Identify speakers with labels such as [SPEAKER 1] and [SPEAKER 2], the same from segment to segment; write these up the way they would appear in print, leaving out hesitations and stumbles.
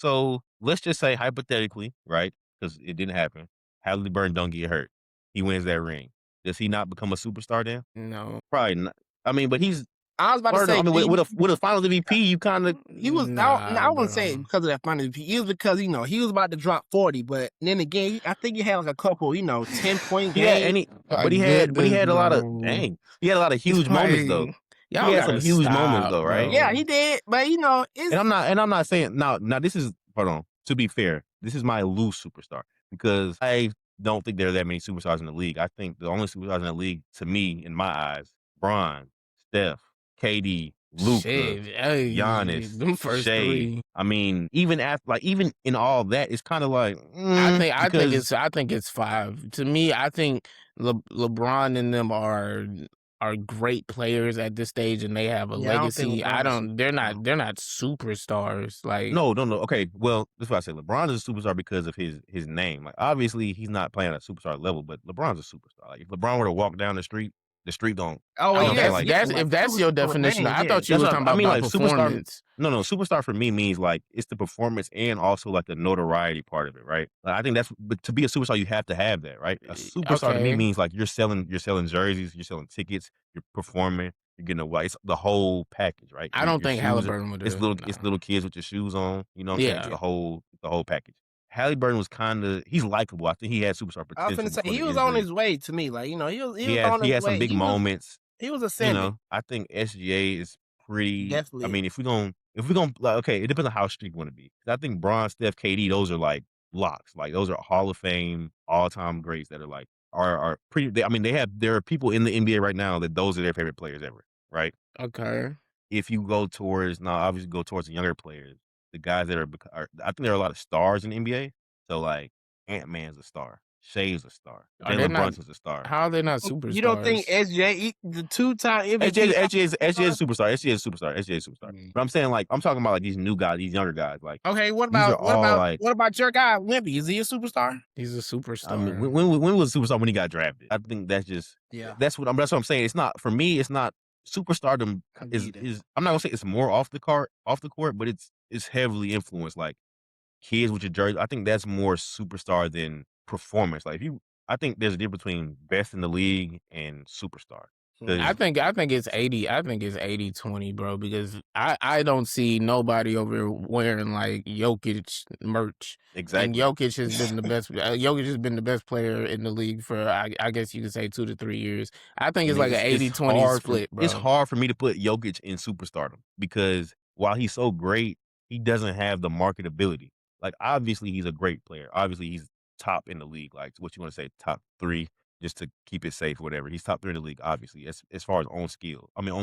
[SPEAKER 1] So let's just say hypothetically, right? Because it didn't happen. Halliburton don't get hurt. He wins that ring. Does he not become a superstar then?
[SPEAKER 2] No.
[SPEAKER 1] Probably not. I mean, but he's
[SPEAKER 3] I was about to
[SPEAKER 1] or no,
[SPEAKER 3] say
[SPEAKER 1] I mean, with a Finals MVP, you kind of
[SPEAKER 3] he was.
[SPEAKER 2] Nah,
[SPEAKER 3] I wouldn't say it
[SPEAKER 2] bro.
[SPEAKER 3] because of that finals. It was because he was about to drop 40, but then again, I think he had like a couple, 10-point
[SPEAKER 1] yeah,
[SPEAKER 3] games.
[SPEAKER 1] but he had a lot of he had a lot of huge moments though.
[SPEAKER 2] Like,
[SPEAKER 1] He
[SPEAKER 2] y'all
[SPEAKER 1] had some
[SPEAKER 2] gotta
[SPEAKER 1] huge moments
[SPEAKER 2] stop,
[SPEAKER 1] though, right?
[SPEAKER 3] Yeah,
[SPEAKER 2] bro.
[SPEAKER 3] he did, but it's
[SPEAKER 1] And I'm not saying now this is hold on. To be fair, this is my loose superstar because I don't think there are that many superstars in the league. I think the only superstars in the league, to me, in my eyes, Bron, Steph, KD, Luca,
[SPEAKER 2] Shit, hey,
[SPEAKER 1] Giannis,
[SPEAKER 2] them first
[SPEAKER 1] Shea.
[SPEAKER 2] three.
[SPEAKER 1] I mean, even after even in all that, it's kind of like because
[SPEAKER 2] I think it's 5. To me, I think LeBron and them are great players at this stage, and they have a
[SPEAKER 3] yeah. I don't think
[SPEAKER 2] legacy. I
[SPEAKER 3] LeBron's
[SPEAKER 2] don't. They're
[SPEAKER 3] super.
[SPEAKER 2] not. They're not superstars. Like,
[SPEAKER 1] no. Okay, well, that's why I say LeBron is a superstar because of his name. Like, obviously, he's not playing at a superstar level, but LeBron's a superstar. Like, if LeBron were to walk down the street don't.
[SPEAKER 3] Oh,
[SPEAKER 1] You
[SPEAKER 3] well,
[SPEAKER 1] know what I'm saying?
[SPEAKER 3] yes,
[SPEAKER 1] Like,
[SPEAKER 3] yeah,
[SPEAKER 2] that's
[SPEAKER 3] like
[SPEAKER 2] if that's your
[SPEAKER 3] superstar with
[SPEAKER 2] definition.
[SPEAKER 3] names,
[SPEAKER 2] I
[SPEAKER 3] yeah.
[SPEAKER 2] thought you
[SPEAKER 1] that's
[SPEAKER 2] was
[SPEAKER 1] what
[SPEAKER 2] talking
[SPEAKER 1] I mean.
[SPEAKER 2] about
[SPEAKER 1] Like, superstar.
[SPEAKER 2] performance.
[SPEAKER 1] No, superstar for me means like it's the performance and also like the notoriety part of it, right? Like, I think but to be a superstar, you have to have that, right? A superstar to me
[SPEAKER 2] Okay,
[SPEAKER 1] means like you're selling jerseys, you're selling tickets, you're performing, you're getting away. It's the whole package, right?
[SPEAKER 2] I don't
[SPEAKER 1] Your
[SPEAKER 2] think
[SPEAKER 1] shoes,
[SPEAKER 2] Halliburton would
[SPEAKER 1] it's
[SPEAKER 2] do.
[SPEAKER 1] it's
[SPEAKER 2] No.
[SPEAKER 1] little kids with your shoes on. You know what I'm saying? It's
[SPEAKER 2] Yeah,
[SPEAKER 1] the whole package. Halliburton was kind of he's likable. I think he had superstar
[SPEAKER 3] I was
[SPEAKER 1] potential
[SPEAKER 3] finna say
[SPEAKER 1] before the
[SPEAKER 3] he was on
[SPEAKER 1] injury.
[SPEAKER 3] his way to me. Like he was on
[SPEAKER 1] He
[SPEAKER 3] his
[SPEAKER 1] had some
[SPEAKER 3] way.
[SPEAKER 1] big moments.
[SPEAKER 3] He was
[SPEAKER 1] You
[SPEAKER 3] ascending,
[SPEAKER 1] know, I think SGA is pretty. I
[SPEAKER 3] definitely.
[SPEAKER 1] mean, if we gonna like, okay, it depends on how strict you want to be. 'Cause I think Bron, Steph, KD, those are like locks. Like those are Hall of Fame, all time greats that are like are pretty. I mean, there are people in the NBA right now that those are their favorite players ever. Right?
[SPEAKER 2] okay.
[SPEAKER 1] If you go towards now, obviously go towards the younger players, the guys that I think there are a lot of stars in the NBA. So like Ant Man's a star, Shea's a star,
[SPEAKER 2] Are they
[SPEAKER 1] Jalen
[SPEAKER 2] not?
[SPEAKER 1] Brunson's a star.
[SPEAKER 2] How are they not
[SPEAKER 3] You don't think
[SPEAKER 2] superstars?
[SPEAKER 3] SJ, the 2-time
[SPEAKER 1] SJ
[SPEAKER 3] MVP?
[SPEAKER 1] SJ is a superstar. SJ is a superstar. SJ is a superstar.
[SPEAKER 2] Mm.
[SPEAKER 1] But I'm saying like I'm talking about like these new guys, these younger guys. Like
[SPEAKER 3] Okay,
[SPEAKER 1] these are all like
[SPEAKER 3] what about your guy Wimpy? Is he a superstar?
[SPEAKER 2] He's a
[SPEAKER 1] I mean
[SPEAKER 2] superstar.
[SPEAKER 1] when was a superstar when he got drafted? I think
[SPEAKER 3] Yeah,
[SPEAKER 1] that's what I'm saying. It's not for me. It's not superstardom
[SPEAKER 3] I get it.
[SPEAKER 1] is I'm not gonna say it's more off the court, but it's heavily influenced. Like kids with your jersey. I think that's more superstar than performance. Like if you, I think there's a difference between best in the league and superstar.
[SPEAKER 2] I
[SPEAKER 1] Because
[SPEAKER 2] think it's 80. I think it's 80-20, bro, because I don't see nobody over here wearing like Jokic merch. And
[SPEAKER 1] exactly.
[SPEAKER 2] Jokic has been the best. Jokic has been the best player in the league for I guess you could say 2 to 3 years. I think
[SPEAKER 1] I
[SPEAKER 2] it's
[SPEAKER 1] mean,
[SPEAKER 2] like an 80-20 split,
[SPEAKER 1] it's
[SPEAKER 2] bro.
[SPEAKER 1] hard for me to put Jokic in superstardom because while he's so great, he doesn't have the marketability. Like obviously he's a great player. Obviously he's top in the league. Like what you want to say, top three, just to keep it safe, or whatever. He's top three in the league, obviously, as far as on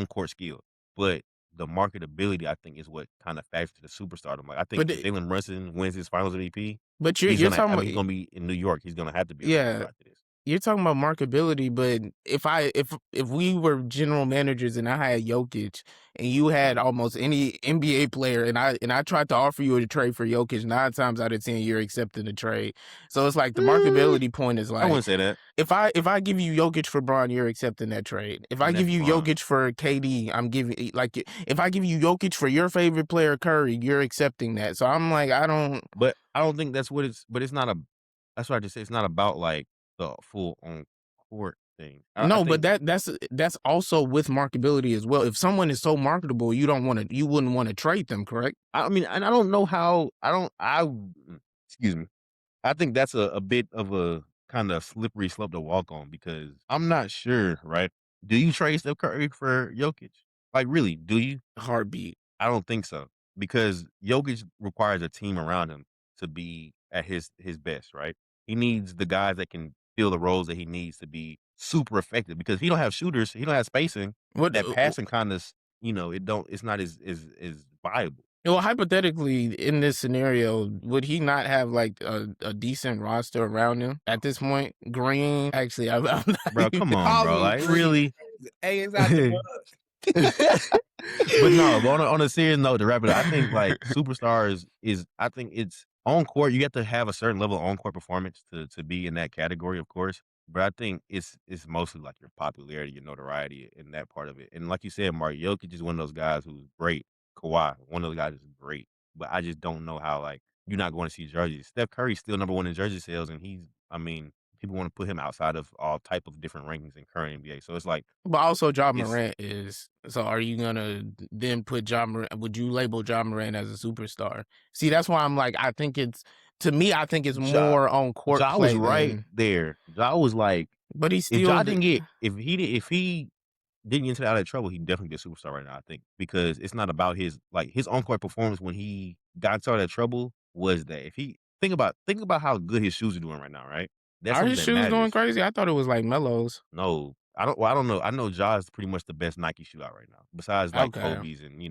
[SPEAKER 1] court skill. But the marketability, I think, is what kind of factors to the superstardom. Like I think
[SPEAKER 2] But
[SPEAKER 1] if Jalen Brunson wins his Finals MVP,
[SPEAKER 2] but you're talking
[SPEAKER 1] he's
[SPEAKER 2] about,
[SPEAKER 1] gonna be in New York. He's gonna have to be a
[SPEAKER 2] yeah.
[SPEAKER 1] superstar after this.
[SPEAKER 2] You're talking about marketability, but if we were general managers and I had Jokic and you had
[SPEAKER 1] Mhm.
[SPEAKER 2] almost any NBA player and I tried to offer you a trade for Jokic, 9 times out of 10 you're accepting the trade. So it's like the
[SPEAKER 1] Mm,
[SPEAKER 2] marketability point is
[SPEAKER 1] I
[SPEAKER 2] like
[SPEAKER 1] wouldn't say that.
[SPEAKER 2] if I give you Jokic for Braun, you're accepting that trade. If
[SPEAKER 1] I
[SPEAKER 2] I
[SPEAKER 1] mean, that's
[SPEAKER 2] give you
[SPEAKER 1] LeBron.
[SPEAKER 2] Jokic for KD, I'm giving like if I give you Jokic for your favorite player Curry, you're accepting that. So I'm like I don't.
[SPEAKER 1] But I don't think that's what it's. But it's not a. That's what I just say. It's not about like the full on court thing. I
[SPEAKER 2] No, but
[SPEAKER 1] think.
[SPEAKER 2] that's also with marketability as well. If someone is so marketable, you wouldn't want to trade them, correct?
[SPEAKER 1] I mean, and I don't know how. I don't. Excuse me. I think that's a bit of a kind of slippery slope to walk on because I'm not sure. Right? Do you trade Steph Curry for Jokic? Like, really? Do you?
[SPEAKER 2] Heartbeat.
[SPEAKER 1] I don't think so because Jokic requires a team around him to be at his best, right? He needs the guys that can fill the roles that he needs to be super effective because if he don't have shooters, he don't have spacing.
[SPEAKER 2] What?
[SPEAKER 1] That passing kind of, it's not as viable.
[SPEAKER 2] Well, hypothetically, in this scenario, would he not have like a decent roster around him at this point? Green, actually, I'm not
[SPEAKER 1] Bro, come
[SPEAKER 2] even.
[SPEAKER 1] on,
[SPEAKER 3] Call
[SPEAKER 1] bro.
[SPEAKER 3] him
[SPEAKER 1] Like
[SPEAKER 3] green.
[SPEAKER 1] really?
[SPEAKER 3] Hey, it's out the
[SPEAKER 1] But no,
[SPEAKER 3] bug.
[SPEAKER 1] but on a serious note, to wrap it up, I think like superstars is I think it's on court. You have to have a certain level of on court performance to be in that category, of course. But I think it's mostly like your popularity, your notoriety, and that part of it. And like you said, Mark Jokic is one of those guys who's great. Kawhi, one of those guys is great. but I just don't know how like you're not going to see jerseys. Steph Curry's still number one in jersey sales, and I mean, people want to put him outside of all type of different rankings in current NBA. So it's like
[SPEAKER 2] But also, Ja
[SPEAKER 1] it's
[SPEAKER 2] Morant is. So, are you gonna then put Ja Morant? Would you label Ja Morant as a superstar? See, that's why I'm like, I think it's to me. I think it's
[SPEAKER 1] Ja.
[SPEAKER 2] more on court
[SPEAKER 1] Ja was
[SPEAKER 2] play
[SPEAKER 1] right
[SPEAKER 2] than.
[SPEAKER 1] there. Ja was like,
[SPEAKER 2] But he's
[SPEAKER 1] if
[SPEAKER 2] still.
[SPEAKER 1] Ja didn't get, if he didn't get into out of trouble, he'd definitely be a superstar right now. I think because it's not about his on court performance when he got into all that trouble was that if he think about how good his shoes are doing right now, right? That's
[SPEAKER 2] Are
[SPEAKER 1] something
[SPEAKER 2] his
[SPEAKER 1] that
[SPEAKER 2] shoes going
[SPEAKER 1] matters.
[SPEAKER 2] crazy? I thought it was like Melo's.
[SPEAKER 1] No, I don't. Well, I don't know. I know Ja is pretty much the best Nike shoe out right now, besides like
[SPEAKER 2] Okay.
[SPEAKER 1] Kobe's, and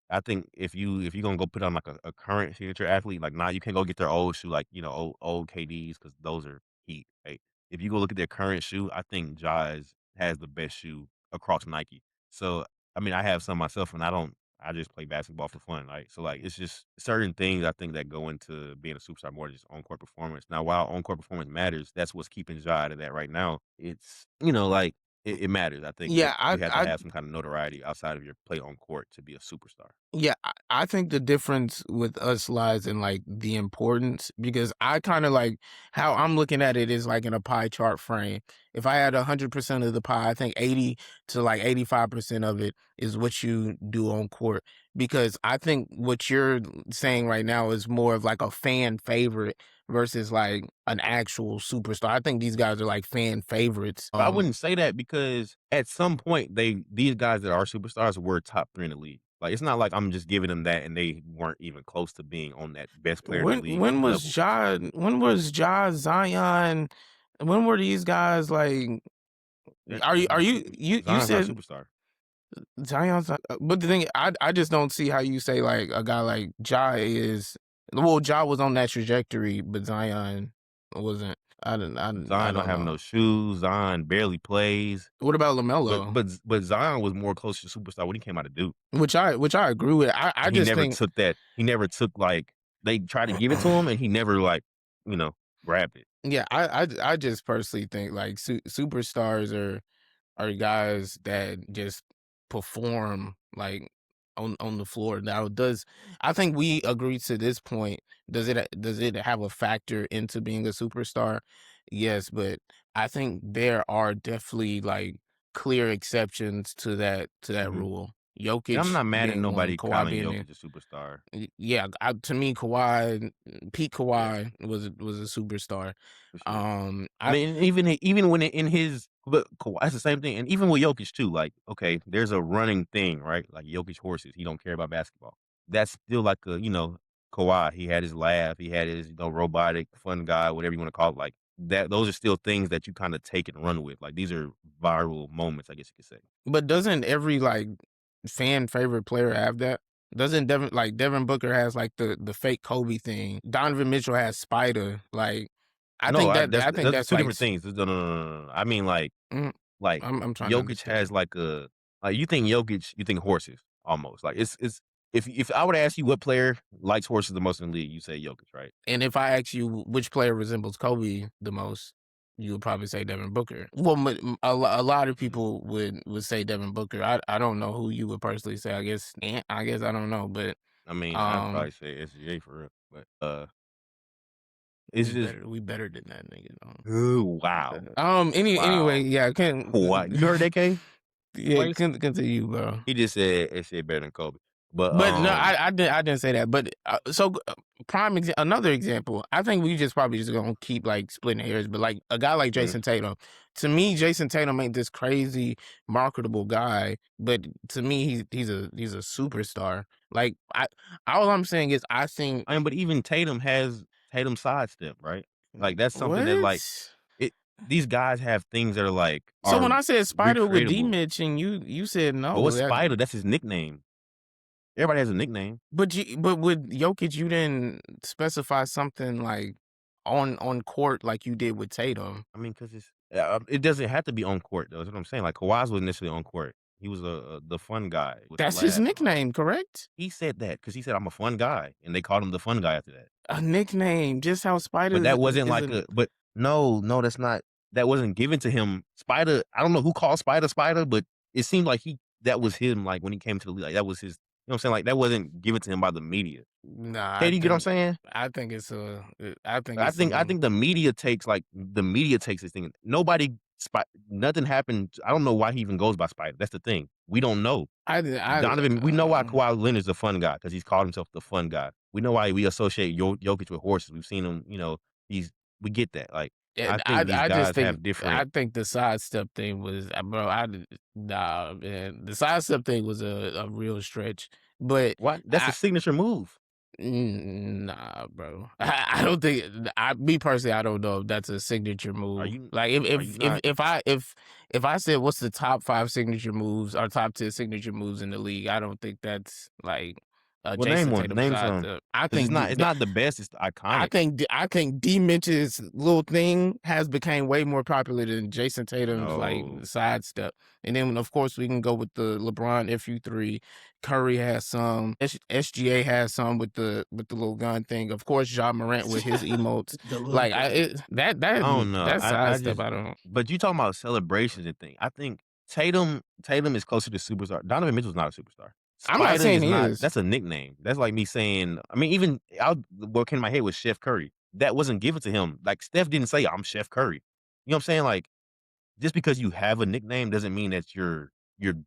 [SPEAKER 1] I think if you gonna go put on like a current signature athlete, like nah, you can't go get their old shoe, like old KDs, because those are heat. Right? If you go look at their current shoe, I think has the best shoe across Nike. So I mean, I have some myself, and I don't. I just play basketball for fun, right? So like, it's just certain things I think that go into being a superstar more than just on court performance. Now, while on court performance matters, that's what's keeping Ja out of that right now. It's like it matters. I think
[SPEAKER 2] Yeah,
[SPEAKER 1] you have to have some kind of notoriety outside of your play on court to be a superstar.
[SPEAKER 2] I think the difference with us lies in like the importance because I kind of like how I'm looking at it is like in a pie chart frame. If I had 100% of the pie, I think 80 to like 85% of it is what you do on court. Because I think what you're saying right now is more of like a fan favorite versus like an actual superstar. I think these guys are like fan favorites.
[SPEAKER 1] But I wouldn't say that because at some point these guys that are superstars were top 3 in the league. Like it's not like I'm just giving them that and they weren't even close to being on that best player in the league
[SPEAKER 2] When
[SPEAKER 1] level.
[SPEAKER 2] was Ja? When was Ja Zion? When were these guys like? You
[SPEAKER 1] Zion's not a
[SPEAKER 2] said
[SPEAKER 1] superstar.
[SPEAKER 2] Zion's not, but the thing I just don't see how you say like a guy like Ja is. Well, Ja was on that trajectory, but Zion wasn't. I
[SPEAKER 1] Zion don't
[SPEAKER 2] don't
[SPEAKER 1] have
[SPEAKER 2] know.
[SPEAKER 1] no shoes. Zion barely plays.
[SPEAKER 2] What about
[SPEAKER 1] But
[SPEAKER 2] Lamelo?
[SPEAKER 1] but but Zion was more close to superstar when he came out of Duke.
[SPEAKER 2] Which I agree with. I
[SPEAKER 1] And he
[SPEAKER 2] just
[SPEAKER 1] never
[SPEAKER 2] think
[SPEAKER 1] took that. He never took like they tried to give it to him, and he never like grabbed it.
[SPEAKER 2] yeah. I just personally think like superstars are guys that just perform like on the floor. Now, I think we agree to this point? Does it have a factor into being a superstar? Yes, but I think there are definitely like clear exceptions to that
[SPEAKER 1] Hmm.
[SPEAKER 2] And
[SPEAKER 1] I'm
[SPEAKER 2] Jokic
[SPEAKER 1] not mad at
[SPEAKER 2] being one,
[SPEAKER 1] nobody
[SPEAKER 2] Kawhi
[SPEAKER 1] calling
[SPEAKER 2] being there.
[SPEAKER 1] Jokic a superstar.
[SPEAKER 2] Yeah, to me, Kawhi, Pete
[SPEAKER 1] Yeah,
[SPEAKER 2] Kawhi was a superstar.
[SPEAKER 1] for sure. I
[SPEAKER 2] I
[SPEAKER 1] mean, even when in his but Kawhi, it's the same thing, and even with Jokic too. Like, okay, there's a running thing, right? Like Jokic horses. He don't care about basketball. That's still like Kawhi. He had his laugh. He had his robotic fun guy, whatever you want to call it. Like that. Those are still things that you kind of take and run with. Like these are viral moments, I guess you could say.
[SPEAKER 2] But doesn't every like fan favorite player have that? Doesn't Devin Booker has like the fake Kobe thing. Donovan Mitchell has Spider. Like
[SPEAKER 1] No,
[SPEAKER 2] I think
[SPEAKER 1] that's
[SPEAKER 2] that's
[SPEAKER 1] two
[SPEAKER 2] like
[SPEAKER 1] different things. No, no, no, no, no. I mean,
[SPEAKER 2] mm,
[SPEAKER 1] like
[SPEAKER 2] I'm trying to
[SPEAKER 1] Jokic
[SPEAKER 2] understand.
[SPEAKER 1] has you think Jokic, you think horses almost. Like it's if I were to ask you what player likes horses the most in the league, you say Jokic, right?
[SPEAKER 2] And if I ask you which player resembles Kobe the most, you would probably say Devin Booker. Well, a lot of
[SPEAKER 1] Mhm.
[SPEAKER 2] people would say Devin Booker. I don't know who you would personally say. I guess I don't know, but
[SPEAKER 1] I mean, I'd probably
[SPEAKER 2] um,
[SPEAKER 1] say SGA for real, but it's just
[SPEAKER 2] we better than that nigga.
[SPEAKER 1] oh wow,
[SPEAKER 2] Anyway,
[SPEAKER 1] wow,
[SPEAKER 2] yeah, can
[SPEAKER 1] what you heard that K?
[SPEAKER 2] yeah,
[SPEAKER 3] Wait,
[SPEAKER 2] continue, bro.
[SPEAKER 1] He just said SGA better than Kobe, but
[SPEAKER 2] But no, I didn't say that. But another example. I think we just probably just gonna keep like splitting hairs. But like a guy like
[SPEAKER 1] mhm.
[SPEAKER 2] Jason Tatum, to me, Jason Tatum ain't this crazy marketable guy. But to me, he's a superstar. Like all I'm saying is I think
[SPEAKER 1] I mean, but even Tatum sidestep, right? Like that's something that
[SPEAKER 2] what.
[SPEAKER 1] like it. These guys have things that
[SPEAKER 2] So
[SPEAKER 1] are
[SPEAKER 2] when I said Spider with D
[SPEAKER 1] recreatable.
[SPEAKER 2] Mitch and you said
[SPEAKER 1] But
[SPEAKER 2] no,
[SPEAKER 1] what's Spider? That's his nickname. Everybody has a nickname.
[SPEAKER 2] but with Jokic you didn't specify something like on court like you did with Tatum.
[SPEAKER 1] I mean, because it doesn't have to be on court though. That's what I'm saying. Like Kawhi wasn't necessarily on court. He was the fun guy with the
[SPEAKER 2] That's his
[SPEAKER 1] laugh and all that.
[SPEAKER 2] nickname, correct?
[SPEAKER 1] He said that because he said I'm a fun guy, and they called him the fun guy after that.
[SPEAKER 2] A nickname, just how Spider
[SPEAKER 1] But that wasn't
[SPEAKER 2] is
[SPEAKER 1] like
[SPEAKER 2] a.
[SPEAKER 1] a. But no, that's not. That wasn't given to him. Spider. I don't know who called Spider Spider, but it seemed like that was him. Like when he came to the league, like that was his what I'm saying? Like, that wasn't given to him by the media.
[SPEAKER 2] Nah,
[SPEAKER 1] KD, you get what I'm saying?
[SPEAKER 2] I think it's a I think
[SPEAKER 1] I
[SPEAKER 2] it's
[SPEAKER 1] think I
[SPEAKER 2] some
[SPEAKER 1] think the media takes this thing. Nothing happened. I don't know why he even goes by Spider. That's the thing. We don't know. Donovan, we know why Kawhi Leonard's a fun guy because he's called himself the fun guy. We know why we associate Jokic with horses. We've seen him, he's we get that. Like, I think these
[SPEAKER 2] I just
[SPEAKER 1] guys
[SPEAKER 2] think
[SPEAKER 1] have different.
[SPEAKER 2] the sidestep thing was bro. Nah, man. The sidestep thing was a real stretch, but
[SPEAKER 1] What? That's a
[SPEAKER 2] I
[SPEAKER 1] signature move.
[SPEAKER 2] nah, bro. I don't think me personally. I don't know if that's a signature
[SPEAKER 1] Are
[SPEAKER 2] move.
[SPEAKER 1] you
[SPEAKER 2] Like
[SPEAKER 1] are you not?
[SPEAKER 2] if I said what's the top 5 signature moves or top 10 signature moves in the league, I don't think that's like
[SPEAKER 1] Well, name
[SPEAKER 2] Jason
[SPEAKER 1] one.
[SPEAKER 2] Tatum
[SPEAKER 1] Name some.
[SPEAKER 2] sidestep. I
[SPEAKER 1] Because
[SPEAKER 2] think
[SPEAKER 1] it's not the best. It's iconic.
[SPEAKER 2] I think D Mitch's little thing has became way more popular than Jason Tatum's like
[SPEAKER 1] No.
[SPEAKER 2] sidestep. And then of course we can go with the LeBron FU3. Curry has some. SGA has some with the little gun thing. Of course, Ja Morant with his emotes.
[SPEAKER 3] The little
[SPEAKER 2] Like
[SPEAKER 3] gun.
[SPEAKER 1] I don't know.
[SPEAKER 2] that
[SPEAKER 1] I
[SPEAKER 2] sidestep.
[SPEAKER 1] just.
[SPEAKER 2] I don't.
[SPEAKER 1] But you talking about celebrations and thing. I think Tatum is closer to superstar. Donovan Mitchell's not a superstar.
[SPEAKER 2] I'm not
[SPEAKER 1] Spider
[SPEAKER 2] saying
[SPEAKER 1] is
[SPEAKER 2] he
[SPEAKER 1] not.
[SPEAKER 2] is.
[SPEAKER 1] That's a nickname. That's like me saying. I mean, even what came to my head was Chef Curry. That wasn't given to him. Like, Steph didn't say I'm Chef Curry. You know what I'm saying? Like, just because you have a nickname doesn't mean that you're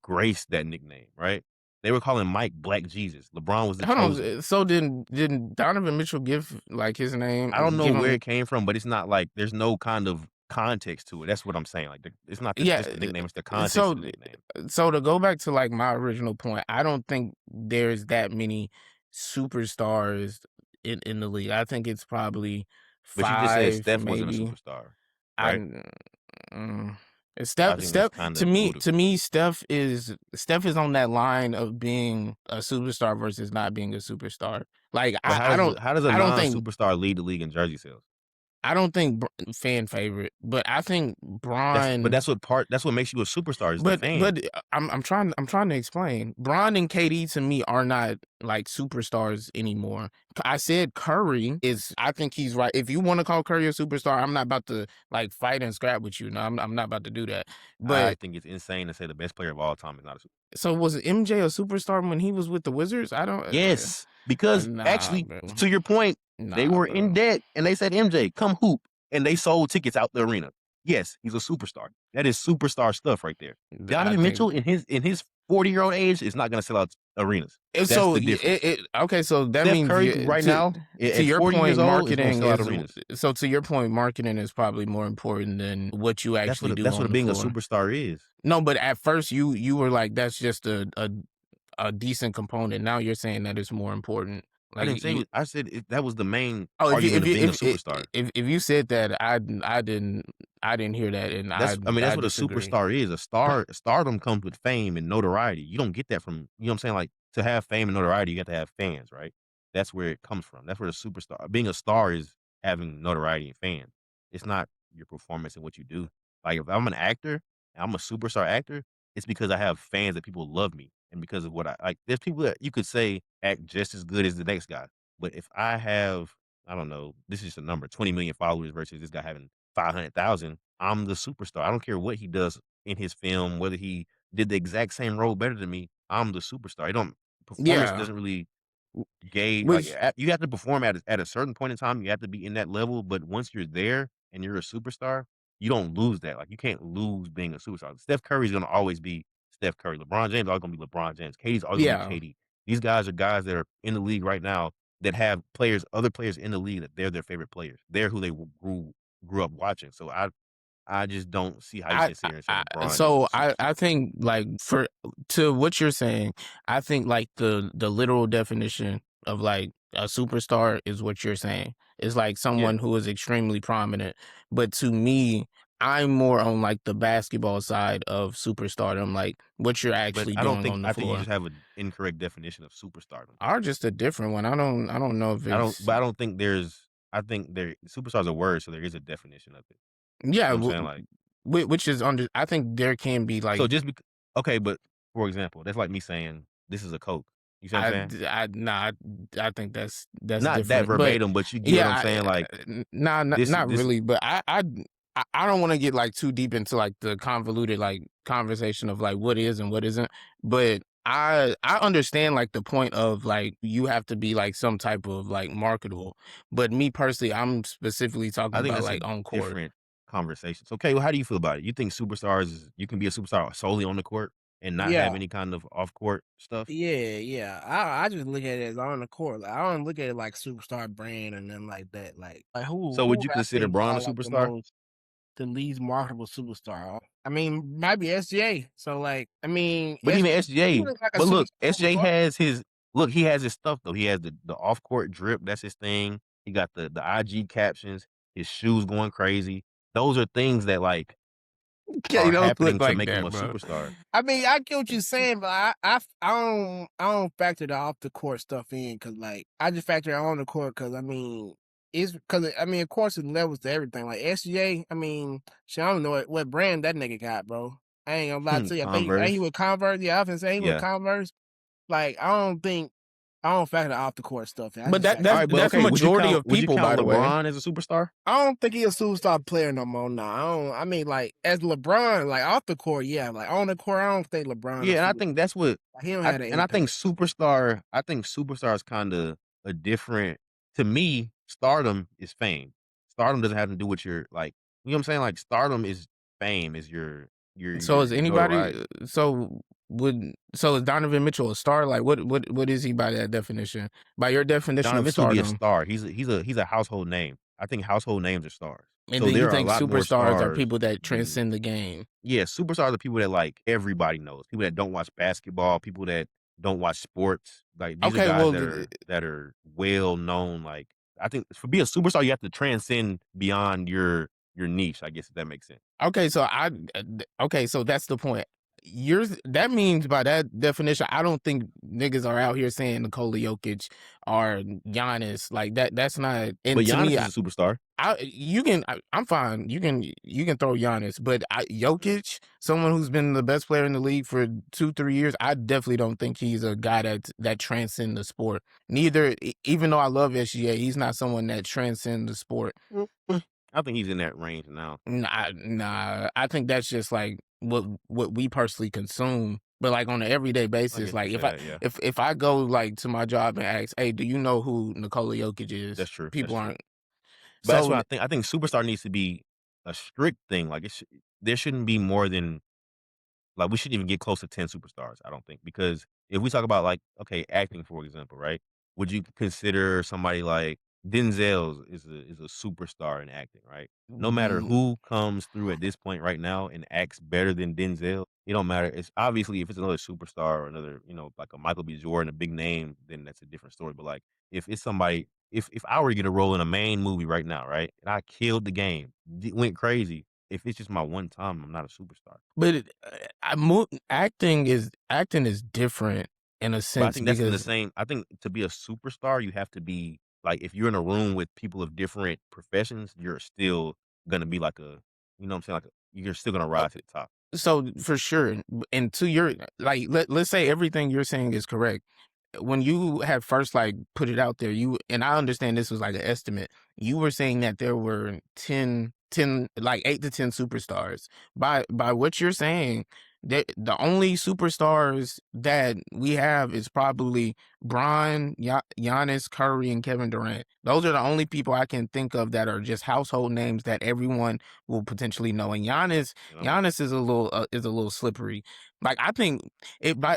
[SPEAKER 1] graced that nickname, right? They were calling Mike Black Jesus. LeBron was the
[SPEAKER 2] Hold
[SPEAKER 1] chosen.
[SPEAKER 2] on. So didn't Donovan Mitchell give like his name?
[SPEAKER 1] I don't know
[SPEAKER 2] Give
[SPEAKER 1] where
[SPEAKER 2] him.
[SPEAKER 1] it came from, but it's not like there's no kind of context to it. That's what I'm saying. Like, it's not
[SPEAKER 2] Yeah.
[SPEAKER 1] just the nickname; it's the context
[SPEAKER 2] So
[SPEAKER 1] of the nickname.
[SPEAKER 2] so to go back to like my original point, I don't think there's that many superstars in the league. I think it's probably
[SPEAKER 1] But you just said
[SPEAKER 2] 5
[SPEAKER 1] Steph wasn't a
[SPEAKER 2] maybe.
[SPEAKER 1] superstar,
[SPEAKER 2] I
[SPEAKER 1] right?
[SPEAKER 2] mm,
[SPEAKER 1] I think that's
[SPEAKER 2] Steph
[SPEAKER 1] kind
[SPEAKER 2] to
[SPEAKER 1] of
[SPEAKER 2] to
[SPEAKER 1] ludicrous.
[SPEAKER 2] me Steph is on that line of being a superstar versus not being a superstar. Like
[SPEAKER 1] But how does a
[SPEAKER 2] I don't think
[SPEAKER 1] non-superstar lead the league in jersey sales?
[SPEAKER 2] I don't think fan favorite, but I think Bron.
[SPEAKER 1] That's what makes you a superstar is the fan.
[SPEAKER 2] I'm trying to explain. Bron and KD to me are not like superstars anymore. I said Curry is. I think he's right. If you want to call Curry a superstar, I'm not about to like fight and scrap with you. No, I'm not about to do that.
[SPEAKER 1] I
[SPEAKER 2] But
[SPEAKER 1] think it's insane to say the best player of all time is not a superstar.
[SPEAKER 2] so was MJ a superstar when he was with the Wizards? I don't.
[SPEAKER 1] Yes, because
[SPEAKER 2] Nah,
[SPEAKER 1] actually,
[SPEAKER 2] bro.
[SPEAKER 1] to your point, they
[SPEAKER 2] Nah,
[SPEAKER 1] were
[SPEAKER 2] bro.
[SPEAKER 1] in debt and they said, MJ, come hoop. And they sold tickets out the arena. Yes, he's a superstar. That is superstar stuff right there.
[SPEAKER 2] I
[SPEAKER 1] Donovan
[SPEAKER 2] think
[SPEAKER 1] Mitchell in his 40-year-old age is not going to sell out arenas. That's
[SPEAKER 2] so.
[SPEAKER 1] the difference.
[SPEAKER 2] Okay, so that
[SPEAKER 1] Steph
[SPEAKER 2] means
[SPEAKER 1] Curry right now
[SPEAKER 2] to
[SPEAKER 1] at
[SPEAKER 2] your
[SPEAKER 1] 40 years
[SPEAKER 2] point,
[SPEAKER 1] old is going to
[SPEAKER 2] marketing
[SPEAKER 1] sell out
[SPEAKER 2] is
[SPEAKER 1] arenas.
[SPEAKER 2] so. To your point, marketing is probably more important than what you actually do
[SPEAKER 1] That's
[SPEAKER 2] on
[SPEAKER 1] what
[SPEAKER 2] the
[SPEAKER 1] being a
[SPEAKER 2] floor.
[SPEAKER 1] superstar is.
[SPEAKER 2] No, but at first you were like that's just a decent component. Now you're saying that it's more important.
[SPEAKER 1] I
[SPEAKER 2] Like
[SPEAKER 1] didn't say I said that was the main
[SPEAKER 2] oh,
[SPEAKER 1] argument of being a superstar.
[SPEAKER 2] if you said that, I didn't hear that, and
[SPEAKER 1] That's
[SPEAKER 2] I
[SPEAKER 1] what a
[SPEAKER 2] disagree.
[SPEAKER 1] superstar is. Stardom comes with fame and notoriety. You don't get that from, you know what I'm saying? Like, to have fame and notoriety, you got to have fans, right? That's where it comes from. That's where the superstar, being a star is having notoriety and fans. It's not your performance and what you do. Like, if I'm an actor and I'm a superstar actor, it's because I have fans that people love me and because of what I like. There's people that you could say act just as good as the next guy. But if I have, I don't know, this is just a number, 20 million followers versus this guy having 500,000, I'm the superstar. I don't care what he does in his film, whether he did the exact same role better than me. I'm the superstar. It don't Performance
[SPEAKER 2] Yeah,
[SPEAKER 1] doesn't really gauge. Like,
[SPEAKER 2] which
[SPEAKER 1] you have to perform at a certain point in time. You have to be in that level. But once you're there and you're a superstar, you don't lose that. Like, you can't lose being a superstar. Steph Curry's gonna always be Steph Curry. LeBron James is always gonna be LeBron James. KD's always gonna be
[SPEAKER 2] yeah.
[SPEAKER 1] KD. These guys are guys that are in the league right now that have other players in the league that they're their favorite players. They're who they grew up watching. So I just don't see how you can sit here and say LeBron isn't a
[SPEAKER 2] I
[SPEAKER 1] superstar.
[SPEAKER 2] think like for to what you're saying, I think like the literal definition of like a superstar is what you're saying. It's like
[SPEAKER 1] Yeah,
[SPEAKER 2] someone who is extremely prominent. But to me, I'm more on like the basketball side of superstardom, like what you're
[SPEAKER 1] but
[SPEAKER 2] actually doing on the
[SPEAKER 1] I think you
[SPEAKER 2] floor.
[SPEAKER 1] just have an incorrect definition of superstardom.
[SPEAKER 2] Are just a different one. I don't know if it's
[SPEAKER 1] I don't think I think superstar's a word, so there is a definition of it.
[SPEAKER 2] yeah,
[SPEAKER 1] You know what I'm saying? Like,
[SPEAKER 2] which is under. I think there can be like
[SPEAKER 1] so just okay, but for example, that's like me saying this is a Coke. You see what I'm saying?
[SPEAKER 2] nah, I think that's
[SPEAKER 1] Not that
[SPEAKER 2] different. But
[SPEAKER 1] verbatim, but you get what
[SPEAKER 2] yeah,
[SPEAKER 1] I'm saying. Like,
[SPEAKER 2] nah,
[SPEAKER 1] this
[SPEAKER 2] not
[SPEAKER 1] this
[SPEAKER 2] really. But I don't want to get like too deep into like the convoluted like conversation of like what is and what isn't. But I understand like the point of like you have to be like some type of like marketable, but me personally, I'm specifically talking
[SPEAKER 1] I think
[SPEAKER 2] about
[SPEAKER 1] that's a
[SPEAKER 2] like on court.
[SPEAKER 1] different conversation. So, okay, well, how do you feel about it? You think you can be a superstar solely on the court and not have
[SPEAKER 3] Yeah.
[SPEAKER 1] any kind of off court stuff?
[SPEAKER 3] Yeah. I just look at it as on the court. Like, I don't look at it like superstar brand and nothing like that. Like
[SPEAKER 1] So,
[SPEAKER 3] who
[SPEAKER 1] would you
[SPEAKER 3] I
[SPEAKER 1] consider
[SPEAKER 3] think
[SPEAKER 1] Braun a
[SPEAKER 3] are like
[SPEAKER 1] superstar?
[SPEAKER 3] the least marketable superstar. I mean, might be SGA. So like, I mean,
[SPEAKER 1] But even
[SPEAKER 3] he
[SPEAKER 1] SGA,
[SPEAKER 3] looks like a
[SPEAKER 1] but look,
[SPEAKER 3] superstar
[SPEAKER 1] SJ
[SPEAKER 3] regardless.
[SPEAKER 1] has his he has his stuff though. He has the off court drip, that's his thing. He got the IG captions, his shoes going crazy. Those are things that like
[SPEAKER 2] Okay, you
[SPEAKER 1] are
[SPEAKER 2] don't look
[SPEAKER 1] happening to
[SPEAKER 2] like
[SPEAKER 1] make him
[SPEAKER 2] that,
[SPEAKER 1] a
[SPEAKER 2] bro.
[SPEAKER 1] superstar.
[SPEAKER 3] I mean, I get what you're saying, but I don't factor the off the court stuff in because like I just factor it on the court because I mean it's because I mean of course it levels to everything like SGA. I mean, shit, I don't know what brand that nigga got, bro. I ain't gonna lie to you. I think ain't he
[SPEAKER 1] Converse.
[SPEAKER 3] with Converse. Yeah, I was say he with
[SPEAKER 1] Yeah.
[SPEAKER 3] Converse. Like I don't factor the off the court stuff. I
[SPEAKER 2] But
[SPEAKER 3] just
[SPEAKER 2] that
[SPEAKER 3] factor.
[SPEAKER 1] All
[SPEAKER 2] that's
[SPEAKER 1] right, but
[SPEAKER 2] that's
[SPEAKER 1] okay,
[SPEAKER 2] majority of
[SPEAKER 1] would you
[SPEAKER 2] people,
[SPEAKER 1] count
[SPEAKER 2] by the way.
[SPEAKER 1] LeBron as a superstar?
[SPEAKER 3] I don't think he a superstar player no more. No, I don't. I mean, like as LeBron, like off the court, yeah. Like on the court, I don't think LeBron a
[SPEAKER 1] Yeah, and I
[SPEAKER 3] superstar.
[SPEAKER 1] think that's what
[SPEAKER 3] Like, he don't have the
[SPEAKER 1] I think
[SPEAKER 3] impact.
[SPEAKER 1] superstar is kinda a different to me, stardom is fame. Stardom doesn't have to do with your like, you know what I'm saying? Like stardom is fame, is
[SPEAKER 2] So is
[SPEAKER 1] your
[SPEAKER 2] anybody?
[SPEAKER 1] notoriety.
[SPEAKER 2] So is Donovan Mitchell a star? Like what is he by that definition? By your definition
[SPEAKER 1] Donovan
[SPEAKER 2] of
[SPEAKER 1] Mitchell would be a
[SPEAKER 2] stardom,
[SPEAKER 1] star. He's a household name. I think household names are stars.
[SPEAKER 2] and
[SPEAKER 1] So
[SPEAKER 2] then you
[SPEAKER 1] there are a
[SPEAKER 2] think
[SPEAKER 1] lot more
[SPEAKER 2] superstars are
[SPEAKER 1] stars
[SPEAKER 2] people that
[SPEAKER 1] than
[SPEAKER 2] transcend the game.
[SPEAKER 1] yeah, superstars are people that like everybody knows. People that don't watch basketball, people that don't watch sports. Like these are
[SPEAKER 2] Okay,
[SPEAKER 1] guys
[SPEAKER 2] well,
[SPEAKER 1] that are well known. Like I think for being a superstar, you have to transcend beyond your niche. I guess if that makes sense.
[SPEAKER 2] okay, so okay, so that's the point. That means by that definition, I don't think niggas are out here saying Nikola Jokic or Giannis like that. That's not.
[SPEAKER 1] But
[SPEAKER 2] And to
[SPEAKER 1] Giannis
[SPEAKER 2] me,
[SPEAKER 1] is a superstar.
[SPEAKER 2] I'm fine. You can throw Giannis, but Jokic, someone who's been the best player in the league for 2-3 years, I definitely don't think he's a guy that transcends the sport. Neither, even though I love SGA, he's not someone that transcends the sport.
[SPEAKER 1] I think he's in that range now.
[SPEAKER 2] Nah. I think that's just like what we personally consume. But like on an everyday
[SPEAKER 1] I
[SPEAKER 2] basis,
[SPEAKER 1] guess you
[SPEAKER 2] like
[SPEAKER 1] can say that. Yeah,
[SPEAKER 2] if I go like to my job and ask, hey, do you know who Nikola Jokic is?
[SPEAKER 1] that's true. That's
[SPEAKER 2] People
[SPEAKER 1] true.
[SPEAKER 2] aren't.
[SPEAKER 1] But that's
[SPEAKER 2] So
[SPEAKER 1] what I think. I think superstar needs to be a strict thing. Like there shouldn't be more than like, we shouldn't even get close to 10 superstars, I don't think, because if we talk about, like, okay, acting, for example, right? Would you consider somebody like Denzel is a superstar in acting, right? No matter
[SPEAKER 2] mm,
[SPEAKER 1] who comes through at this point right now and acts better than Denzel, it don't matter. It's obviously if it's another superstar or another, like a Michael B. Jordan, a big name, then that's a different story. But like, if it's somebody, if I were to get a role in a main movie right now, right, and I killed the game, went crazy, if it's just my one time, I'm not a superstar.
[SPEAKER 2] but acting is different in a
[SPEAKER 1] But I
[SPEAKER 2] sense
[SPEAKER 1] think that's in the
[SPEAKER 2] because
[SPEAKER 1] same I think to be a superstar, you have to be like, if you're in a room with people of different professions, you're still gonna be like a you know what I'm saying? Like, you're still gonna
[SPEAKER 2] uh,
[SPEAKER 1] rise to the top.
[SPEAKER 2] so for sure. And to your like, let's say everything you're saying is correct. When you had first like put it out there, you and I understand this was like an estimate. You were saying that there were 10 like 8 to 10 superstars. By what you're saying, the only superstars that we have is probably Bron, Giannis, Curry, and Kevin Durant. Those are the only people I can think of that are just household names that everyone will potentially know. And
[SPEAKER 1] You know?
[SPEAKER 2] Giannis is a little slippery. Like I think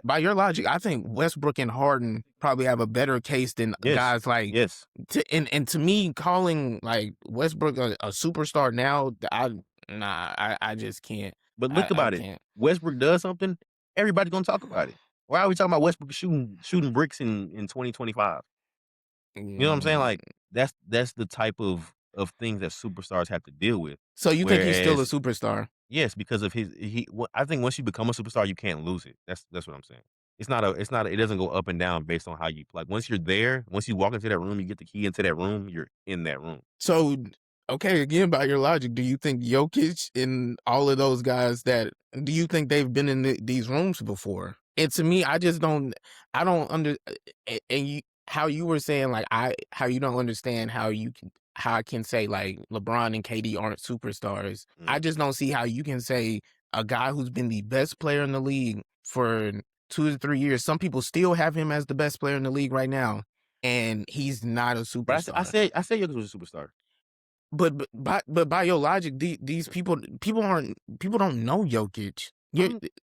[SPEAKER 2] by your logic, I think Westbrook and Harden probably have a better case than
[SPEAKER 1] Yes.
[SPEAKER 2] guys like
[SPEAKER 1] Yes.
[SPEAKER 2] and to me calling like Westbrook a superstar now, I just can't.
[SPEAKER 1] But look
[SPEAKER 2] I
[SPEAKER 1] about it.
[SPEAKER 2] can't.
[SPEAKER 1] Westbrook does something, everybody's gonna talk about it. Why are we talking about Westbrook shooting bricks in 2025? You know what I'm saying?
[SPEAKER 2] Mm.
[SPEAKER 1] Like, that's the type of things that superstars have to deal with.
[SPEAKER 2] So you think he's still a
[SPEAKER 1] Whereas
[SPEAKER 2] superstar?
[SPEAKER 1] yes, because of I think once you become a superstar, you can't lose it. That's what I'm saying. It doesn't go up and down based on how you like once you're there, once you walk into that room, you get the key into that room, you're in that room.
[SPEAKER 2] So, okay, again, by your logic, do you think Jokic and all of those guys do you think they've been in these rooms before? And to me, I don't and how you were saying, like, how you don't understand how I can say, like, LeBron and KD aren't superstars. I
[SPEAKER 1] Mhm.
[SPEAKER 2] just don't see how you can say a guy who's been the best player in the league for 2 to 3 years, some people still have him as the best player in the league right now, and he's not a
[SPEAKER 1] But
[SPEAKER 2] superstar.
[SPEAKER 1] I said Jokic was a superstar.
[SPEAKER 2] But by your logic, these people don't know Jokic.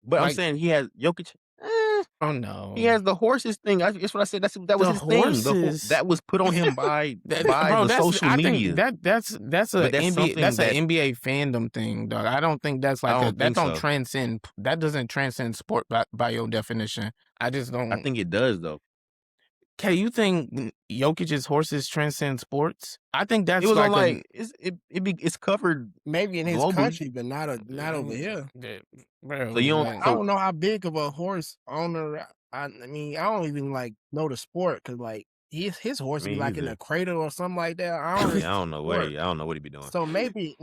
[SPEAKER 1] But I'm
[SPEAKER 2] Like,
[SPEAKER 1] saying he has Jokic.
[SPEAKER 2] oh no,
[SPEAKER 1] He has the horses thing. That's what I said. That was
[SPEAKER 2] the
[SPEAKER 1] his thing.
[SPEAKER 2] horses.
[SPEAKER 1] That was put on him by
[SPEAKER 2] Bro,
[SPEAKER 1] the social
[SPEAKER 2] I
[SPEAKER 1] media.
[SPEAKER 2] think that's a
[SPEAKER 1] But that's
[SPEAKER 2] NBA
[SPEAKER 1] something
[SPEAKER 2] that's
[SPEAKER 1] that
[SPEAKER 2] an NBA fandom thing, dog. I don't think that's
[SPEAKER 1] I
[SPEAKER 2] like
[SPEAKER 1] don't think so.
[SPEAKER 2] that doesn't transcend sport by your definition. I just don't.
[SPEAKER 1] I think it does though.
[SPEAKER 2] Okay, you think Jokic's horses transcend sports? I think
[SPEAKER 1] It
[SPEAKER 2] that's
[SPEAKER 1] was on
[SPEAKER 2] like
[SPEAKER 1] like it's covered
[SPEAKER 3] Maybe in his
[SPEAKER 1] globally.
[SPEAKER 3] country, but not over here.
[SPEAKER 2] bro.
[SPEAKER 1] So you don't.
[SPEAKER 3] I don't know how big of a horse owner. I mean, I don't even like know the sport because like his horse
[SPEAKER 1] Me
[SPEAKER 3] be like in
[SPEAKER 1] either.
[SPEAKER 3] a cradle or something like that. I
[SPEAKER 1] I
[SPEAKER 3] don't.
[SPEAKER 1] mean, I don't know what he be doing.
[SPEAKER 3] So maybe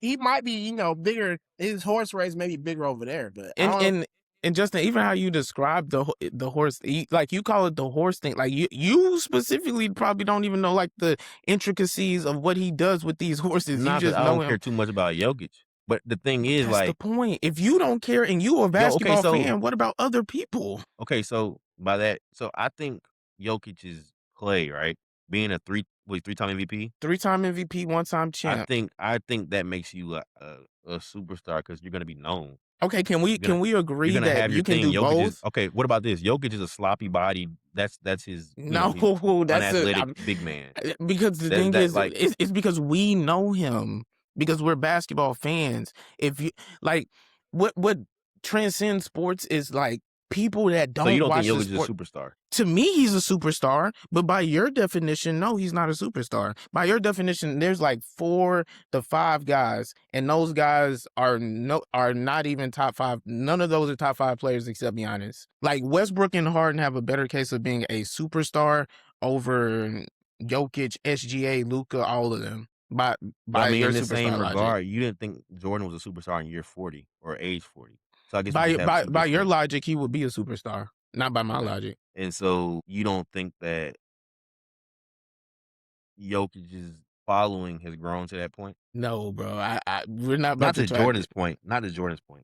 [SPEAKER 3] he might be bigger. His horse race may be bigger over there, but I don't.
[SPEAKER 2] And Justin, even how you describe the horse, like you call it the horse thing, like you specifically probably don't even know like the intricacies of what he does with these horses.
[SPEAKER 1] Not
[SPEAKER 2] You
[SPEAKER 1] that
[SPEAKER 2] just
[SPEAKER 1] I
[SPEAKER 2] know
[SPEAKER 1] don't
[SPEAKER 2] him.
[SPEAKER 1] care too much about Jokic, but the thing is,
[SPEAKER 2] That's the
[SPEAKER 1] like,
[SPEAKER 2] point. If you don't care and you a basketball fan, what about other people?
[SPEAKER 1] okay, so by that, so I think Jokic's play, right, being a three-time MVP,
[SPEAKER 2] 3-time MVP, 1-time champ.
[SPEAKER 1] I think that makes you a superstar because you're gonna be known.
[SPEAKER 2] Okay, can we agree
[SPEAKER 1] You're gonna
[SPEAKER 2] that
[SPEAKER 1] have your
[SPEAKER 2] you can
[SPEAKER 1] thing.
[SPEAKER 2] do
[SPEAKER 1] Jokic
[SPEAKER 2] both?
[SPEAKER 1] okay. What about this? Jokic is a sloppy body. That's his.
[SPEAKER 2] No,
[SPEAKER 1] he's
[SPEAKER 2] that's
[SPEAKER 1] unathletic big man.
[SPEAKER 2] because the thing is, it's because we know him because we're basketball fans. If you like, what transcends sports is like people that don't
[SPEAKER 1] So you don't
[SPEAKER 2] watch
[SPEAKER 1] think
[SPEAKER 2] the
[SPEAKER 1] Jokic is
[SPEAKER 2] sport.
[SPEAKER 1] a superstar?
[SPEAKER 2] To me, he's a superstar, but by your definition, no, he's not a superstar. By your definition, there's like 4 to 5 guys, and those guys are not even top 5. None of those are top 5 players except Giannis. Like Westbrook and Harden have a better case of being a superstar over Jokic, SGA, Luka, all of them. By
[SPEAKER 1] But I mean,
[SPEAKER 2] your
[SPEAKER 1] in the
[SPEAKER 2] superstar
[SPEAKER 1] same
[SPEAKER 2] logic.
[SPEAKER 1] regard, you didn't think Jordan was a superstar in year 40 or age 40. So I guess
[SPEAKER 2] By your logic, he would be a superstar. Not by my logic.
[SPEAKER 1] And so you don't think that Jokic's following has grown to that point?
[SPEAKER 2] No, bro. We're not about
[SPEAKER 1] Not to Jordan's point,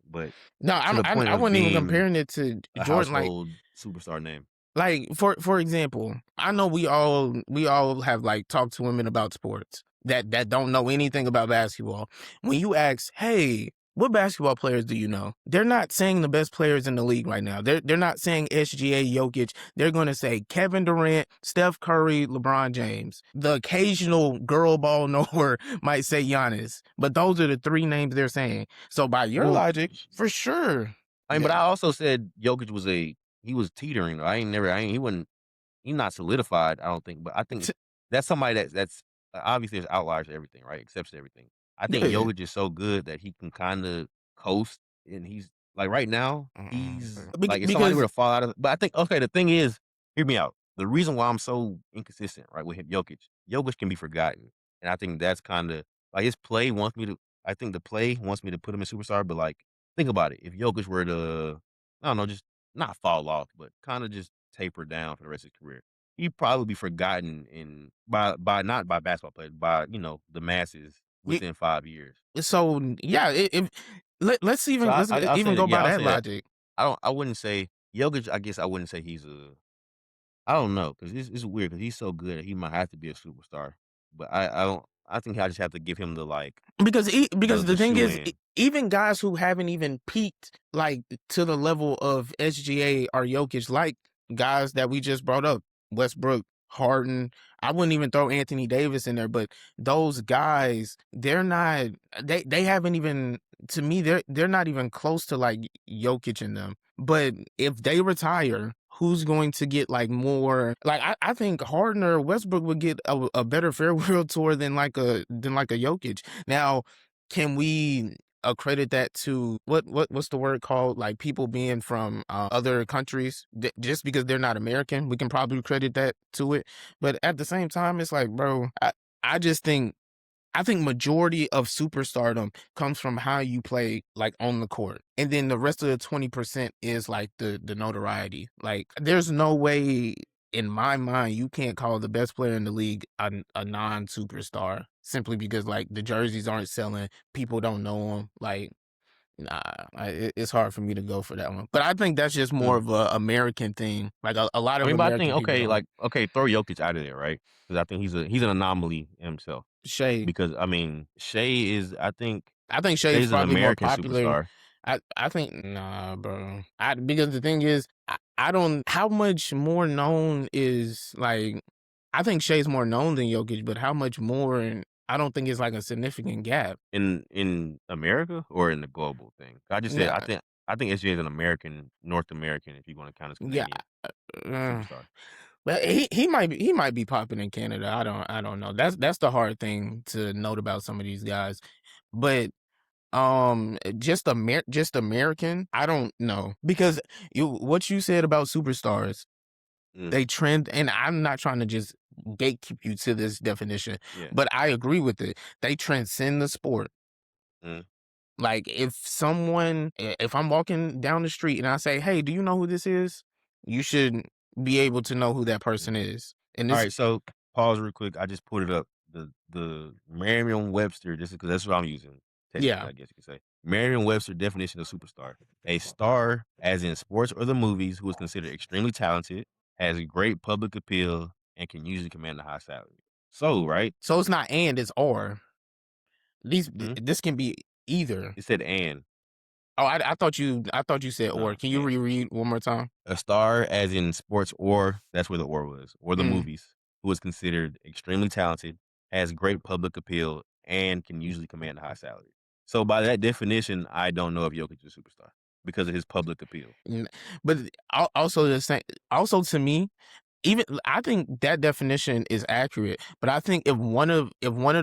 [SPEAKER 1] but
[SPEAKER 2] no, I wasn't even comparing it to
[SPEAKER 1] a
[SPEAKER 2] Jordan. Like
[SPEAKER 1] household superstar name.
[SPEAKER 2] Like for example, I know we all have like talked to women about sports that don't know anything about basketball. When you ask, hey, what basketball players do you know? They're not saying the best players in the league right now. They're not saying SGA, Jokic. They're going to say Kevin Durant, Steph Curry, LeBron James. The occasional girl ball knower might say Giannis, but those are the 3 names they're saying. So by your logic, for sure.
[SPEAKER 1] I mean, but I also said Jokic was he was teetering. He's not solidified, I don't think. But I think that's somebody that's obviously there's outliers to everything, right? Accepts everything. I think Jokic is so good that he can kind of coast, and he's like right now he's like if somebody were to fall out of. But I think the thing is, hear me out. The reason why I'm so inconsistent, right, with him, Jokic can be forgotten, and I think that's kind of like his play wants me to. I think the play wants me to put him in superstar, but like think about it. If Jokic were to, I don't know, just not fall off, but kind of just taper down for the rest of his career, he'd probably be forgotten by not by basketball players, by the masses within 5 years.
[SPEAKER 2] So yeah, let's even go by that logic.
[SPEAKER 1] I wouldn't say Jokic. I guess I wouldn't say he's I don't know because it's weird because he's so good that he might have to be a superstar. But I don't. I think I just have to give him the
[SPEAKER 2] because the thing is,
[SPEAKER 1] shoe-in.
[SPEAKER 2] even guys who haven't even peaked like to the level of SGA or Jokic, like guys that we just brought up, Westbrook, Harden. I wouldn't even throw Anthony Davis in there, but those guys, they're not. They haven't even. To me, they're not even close to like Jokic in them. But if they retire, who's going to get like more? Like I think Harden or Westbrook would get a better farewell tour than like a Jokic. Now, can we accredit that to what's the word called? Like people being from other countries just because they're not American, we can probably credit that to it. But at the same time, it's like, bro, I just think. I think majority of superstardom comes from how you play like on the court. And then the rest of the 20% is like the notoriety. Like there's no way in my mind you can't call the best player in the league a non-superstar simply because like the jerseys aren't selling, people don't know him. Like Nah, it's hard for me to go for that one. But I think that's just more
[SPEAKER 1] Mm.
[SPEAKER 2] of a American thing. Like a lot
[SPEAKER 1] I
[SPEAKER 2] of
[SPEAKER 1] mean, but I think
[SPEAKER 2] American people don't.
[SPEAKER 1] throw Jokic out of there, right? Because I think he's an anomaly himself.
[SPEAKER 2] Shea.
[SPEAKER 1] Because I mean, Shea is
[SPEAKER 2] I think Shea's
[SPEAKER 1] Shea's an
[SPEAKER 2] probably more
[SPEAKER 1] American
[SPEAKER 2] popular.
[SPEAKER 1] superstar.
[SPEAKER 2] I think nah, bro. Because the thing is, I don't. How much more known is like? I think Shea's more known than Jokic, but how much more? And I don't think it's like a significant gap.
[SPEAKER 1] In America or in the global thing? I just said
[SPEAKER 2] Nah,
[SPEAKER 1] I think SGA is an American, North American, if you want to count as
[SPEAKER 2] yeah,
[SPEAKER 1] Canadian
[SPEAKER 2] uh,
[SPEAKER 1] superstar.
[SPEAKER 2] but he might be popping in Canada. I don't know. That's the hard thing to note about some of these guys, but just American. I don't know because what you said about superstars.
[SPEAKER 1] Mm,
[SPEAKER 2] They trend, and I'm not trying to just gatekeep you to this definition,
[SPEAKER 1] yeah.
[SPEAKER 2] but I agree with it. They transcend the sport.
[SPEAKER 1] Mm,
[SPEAKER 2] Like if I'm walking down the street and I say, "Hey, do you know who this is?" You should be able to know who that
[SPEAKER 1] mm.
[SPEAKER 2] person is. And
[SPEAKER 1] All
[SPEAKER 2] this,
[SPEAKER 1] right, so pause real quick. I just put it up. The Merriam-Webster, this is because that's what I'm using. Technically,
[SPEAKER 2] yeah.
[SPEAKER 1] I guess you could say. Merriam-Webster definition of superstar: a star, as in sports or the movies, who is considered extremely talented, has a great public appeal, and can usually command a high salary. So, right?
[SPEAKER 2] So it's not and, it's or.
[SPEAKER 1] Hmm?
[SPEAKER 2] This can be either.
[SPEAKER 1] It said and.
[SPEAKER 2] Oh, I thought you said or.
[SPEAKER 1] No,
[SPEAKER 2] Can you
[SPEAKER 1] and.
[SPEAKER 2] reread one more time?
[SPEAKER 1] A star, as in sports, or that's where the or was, or the
[SPEAKER 2] Mm.
[SPEAKER 1] movies, who is considered extremely talented, has great public appeal, and can usually command a high salary. So by that definition, I don't know if Jokic is a superstar because of his public appeal.
[SPEAKER 2] N- But also the same. Also to me, even I think that definition is accurate, but I think if one of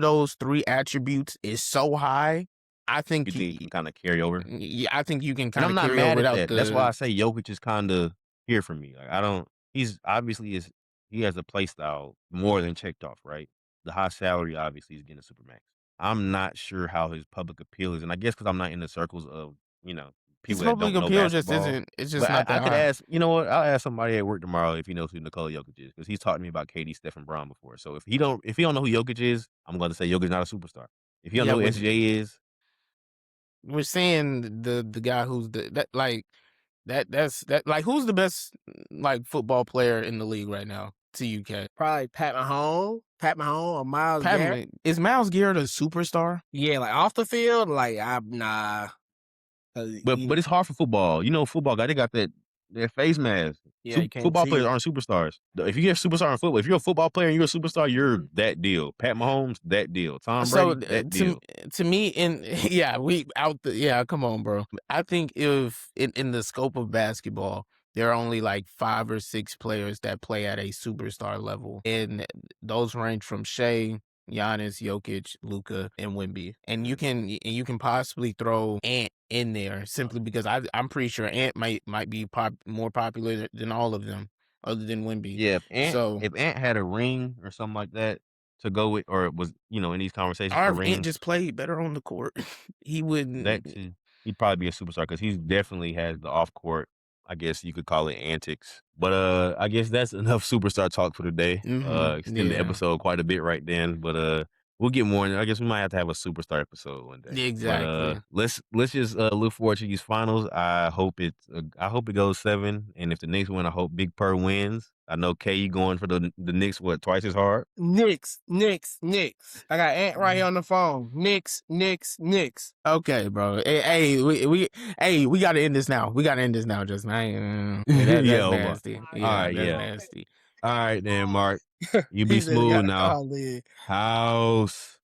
[SPEAKER 2] those three attributes is so high, I
[SPEAKER 1] You
[SPEAKER 2] think
[SPEAKER 1] think he can kind of carry over?
[SPEAKER 2] yeah, I think you can
[SPEAKER 1] And
[SPEAKER 2] kind
[SPEAKER 1] I'm
[SPEAKER 2] of
[SPEAKER 1] not
[SPEAKER 2] carry
[SPEAKER 1] mad
[SPEAKER 2] over
[SPEAKER 1] at
[SPEAKER 2] without
[SPEAKER 1] that. That's why
[SPEAKER 2] the.
[SPEAKER 1] I say Jokic is kind of here for me. Like I don't. He's obviously he has a play style more than checked off, right? The high salary obviously is getting a super max. I'm not sure how his public appeal is, and I guess because I'm not in the circles of
[SPEAKER 2] His
[SPEAKER 1] people that
[SPEAKER 2] public
[SPEAKER 1] don't know
[SPEAKER 2] appeal just
[SPEAKER 1] basketball.
[SPEAKER 2] isn't. It's just
[SPEAKER 1] But
[SPEAKER 2] not
[SPEAKER 1] I
[SPEAKER 2] that
[SPEAKER 1] could
[SPEAKER 2] high.
[SPEAKER 1] ask. You know what? I'll ask somebody at work tomorrow if he knows who Nikola Jokic is because he's talked to me about KD, Stephen Brown before. So if he don't know who Jokic is, I'm going to say Jokic's not a superstar. If he don't
[SPEAKER 2] Yeah,
[SPEAKER 1] know who
[SPEAKER 2] but
[SPEAKER 1] SJ is,
[SPEAKER 2] we're saying the guy who's that like that like who's the best like football player in the league right now to UK?
[SPEAKER 3] Probably Pat Mahomes or Miles Garrett.
[SPEAKER 2] Is Miles Garrett a superstar?
[SPEAKER 3] Yeah, like off the field, like I'm nah. 'Cause
[SPEAKER 1] but it's hard for football. You know, football guy they got that face mask.
[SPEAKER 3] yeah, you can't
[SPEAKER 1] Football players
[SPEAKER 3] see.
[SPEAKER 1] aren't superstars. If you're a superstar in football, if you're a football player and you're a superstar, you're that deal. Pat Mahomes, that deal. Tom
[SPEAKER 2] So
[SPEAKER 1] Brady, that deal.
[SPEAKER 2] to me, in yeah, we out the yeah. Come on, bro. I think if in the scope of basketball, there are only like 5 or 6 players that play at a superstar level, and those range from Shea, Giannis, Jokic, Luka, and Wemby. And you can possibly throw Ant in there simply because I'm pretty sure Ant might be more popular than all of them, other than Wemby.
[SPEAKER 1] Yeah,
[SPEAKER 2] So.
[SPEAKER 1] if Ant had a ring or something like that to go with, or it was in these conversations
[SPEAKER 2] Or
[SPEAKER 1] for
[SPEAKER 2] if Ant
[SPEAKER 1] rings,
[SPEAKER 2] just played better on the court, he wouldn't.
[SPEAKER 1] that too, he'd probably be a superstar because he definitely has the off court. I guess you could call it antics, but I guess that's enough superstar talk for today. Extend the
[SPEAKER 2] Yeah,
[SPEAKER 1] episode quite a bit right then, but we'll get more. I guess we might have to have a superstar episode one day. But
[SPEAKER 2] exactly.
[SPEAKER 1] let's just look forward to these finals. I hope it goes 7, and if the Knicks win, I hope Big Purr wins. I know K, you going for the Knicks twice as hard.
[SPEAKER 3] Knicks. I got Ant right here on the phone. Knicks.
[SPEAKER 2] Okay, bro. Hey, we gotta end this now. We gotta end this now, Justin. That's
[SPEAKER 1] Yo, all
[SPEAKER 2] nasty. Yeah,
[SPEAKER 1] right,
[SPEAKER 2] that's
[SPEAKER 1] yeah.
[SPEAKER 2] nasty.
[SPEAKER 1] All right then, Mark. You be
[SPEAKER 3] He said he
[SPEAKER 1] smooth
[SPEAKER 3] got a
[SPEAKER 1] now.
[SPEAKER 3] call in.
[SPEAKER 1] House.